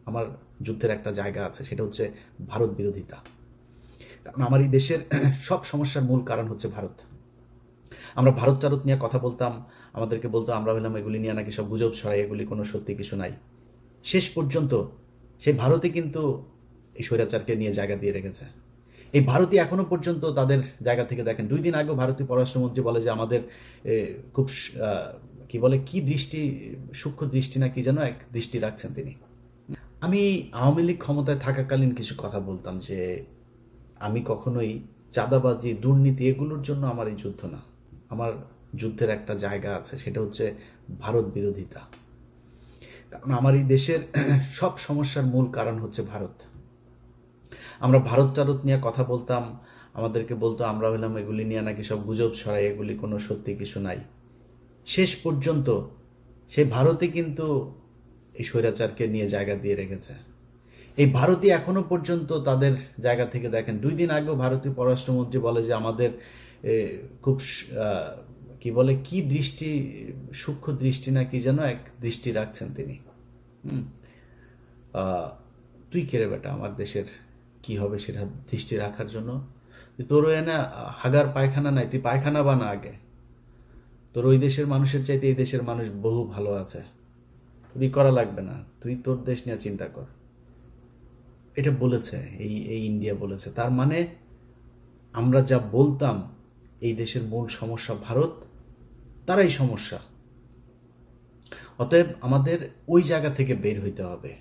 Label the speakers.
Speaker 1: আমার যুদ্ধের একটা জায়গা আছে, সেটা হচ্ছে ভারত বিরোধিতা। কারণ আমার এই দেশের সব সমস্যার মূল কারণ হচ্ছে ভারত। আমরা ভারত চারত নিয়ে কথা বলতাম, আমাদেরকে বলতো আমরা হলাম এগুলি নিয়ে নাকি সব গুজব ছড়াই, এগুলি কোনো সত্যি কিছু নাই। শেষ পর্যন্ত সেই ভারতই কিন্তু এই স্বৈরাচারকে নিয়ে জায়গা দিয়ে রেখেছে। এই ভারতই এখনো পর্যন্ত তাদের জায়গা থেকে দেখেন, 2 দিন আগেও ভারতীয় পররাষ্ট্রমন্ত্রী বলে যে আমাদের খুব কি বলে কি দৃষ্টি, সূক্ষ্ম দৃষ্টি না কি যেন এক দৃষ্টি রাখছেন তিনি। আমি আওয়ামী লীগ ক্ষমতায় থাকাকালীন কিছু কথা বলতাম যে আমি কখনোই চাঁদাবাজি, দুর্নীতি এগুলোর জন্য আমার এই যুদ্ধ না। আমার যুদ্ধের একটা জায়গা আছে, সেটা হচ্ছে ভারত বিরোধিতা। কারণ আমার এই দেশের সব সমস্যার মূল কারণ হচ্ছে ভারত। আমরা ভারত চারত নিয়ে কথা বলতাম, আমাদেরকে বলতো আমরা হলাম এগুলি নিয়ে নাকি সব গুজব ছড়াই, এগুলি কোনো সত্যি কিছু নাই। শেষ পর্যন্ত সেই ভারতই কিন্তু এই স্বৈরাচারকে নিয়ে জায়গা দিয়ে রেখেছে। এই ভারতই এখনো পর্যন্ত তাদের জায়গা থেকে দেখেন, 2 দিন আগেও ভারতীয় পররাষ্ট্রমন্ত্রী বলে যে আমাদের খুব কি বলে কি দৃষ্টি, সূক্ষ্ম দৃষ্টি না কি যেন এক দৃষ্টি রাখছেন তিনি। হুম তুই কে রে বেটা আমার দেশের কি হবে সেটা দৃষ্টি রাখার জন্য? তোর এনে হাগার পায়খানা নাই, তুই পায়খানা বানা আগে। তোর ওই দেশের মানুষের চাইতে এই দেশের মানুষ বহু ভালো আছে, তুই করা লাগবে না, তুই তোর দেশ নিয়ে চিন্তা কর। এটা বলেছে এই এই ইন্ডিয়া বলেছে। তার মানে আমরা যা বলতাম এই দেশের মূল সমস্যা ভারত, তারাই সমস্যা। অতএব আমাদের ওই জায়গা থেকে বের হইতে হবে।